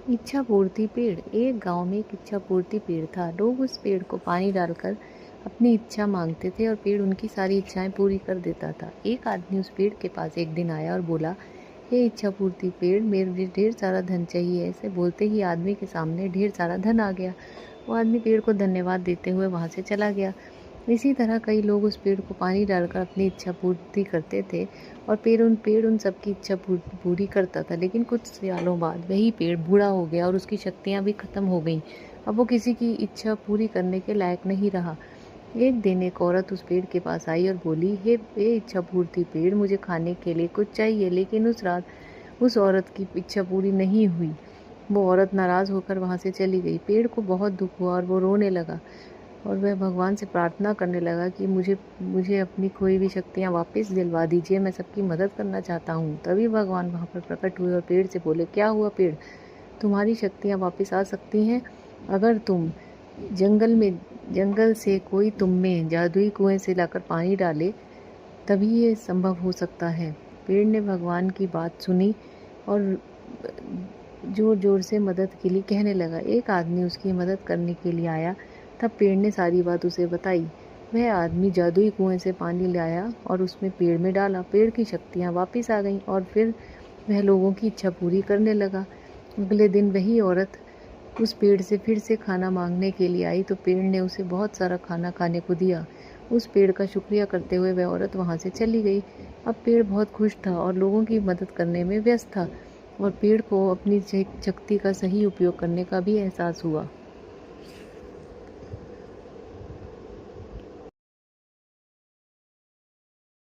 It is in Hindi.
इच्छा पूर्ति पेड़। एक गांव में एक इच्छा पूर्ति पेड़ था। लोग उस पेड़ को पानी डालकर अपनी इच्छा मांगते थे और पेड़ उनकी सारी इच्छाएं पूरी कर देता था। एक आदमी उस पेड़ के पास एक दिन आया और बोला, हे इच्छा पूर्ति पेड़, मेरे ढेर सारा धन चाहिए। ऐसे बोलते ही आदमी के सामने ढेर सारा धन आ गया। वो आदमी पेड़ को धन्यवाद देते हुए वहां से चला गया। इसी तरह कई लोग उस पेड़ को पानी डालकर अपनी इच्छा पूर्ति करते थे और पेड़ उन सबकी इच्छा पूरी करता था। लेकिन कुछ सालों बाद वही पेड़ बूढ़ा हो गया और उसकी शक्तियां भी खत्म हो गईं। अब वो किसी की इच्छा पूरी करने के लायक नहीं रहा। एक दिन एक औरत उस पेड़ के पास आई और बोली, हे इच्छा पूर्ति पेड़, मुझे खाने के लिए कुछ चाहिए। लेकिन उस रात उस औरत की इच्छा पूरी नहीं हुई। वो औरत नाराज होकर वहां से चली गई। पेड़ को बहुत दुख हुआ और वो रोने लगा और वह भगवान से प्रार्थना करने लगा कि मुझे मुझे अपनी खोई हुई शक्तियाँ वापस दिलवा दीजिए, मैं सबकी मदद करना चाहता हूँ। तभी भगवान वहाँ पर प्रकट हुए और पेड़ से बोले, क्या हुआ पेड़, तुम्हारी शक्तियाँ वापस आ सकती हैं अगर तुम जंगल से कोई तुम में जादुई कुएं से लाकर पानी डाले, तभी ये संभव हो सकता है। पेड़ ने भगवान की बात सुनी और जोर जोर से मदद के लिए कहने लगा। एक आदमी उसकी मदद करने के लिए आया। तब पेड़ ने सारी बात उसे बताई। वह आदमी जादुई कुएं से पानी लाया और उसमें पेड़ में डाला। पेड़ की शक्तियाँ वापस आ गईं और फिर वह लोगों की इच्छा पूरी करने लगा। अगले दिन वही औरत उस पेड़ से फिर से खाना मांगने के लिए आई तो पेड़ ने उसे बहुत सारा खाना खाने को दिया। उस पेड़ का शुक्रिया करते हुए वह औरत वहां से चली गई। अब पेड़ बहुत खुश था और लोगों की मदद करने में व्यस्त था और पेड़ को अपनी शक्ति का सही उपयोग करने का भी एहसास हुआ।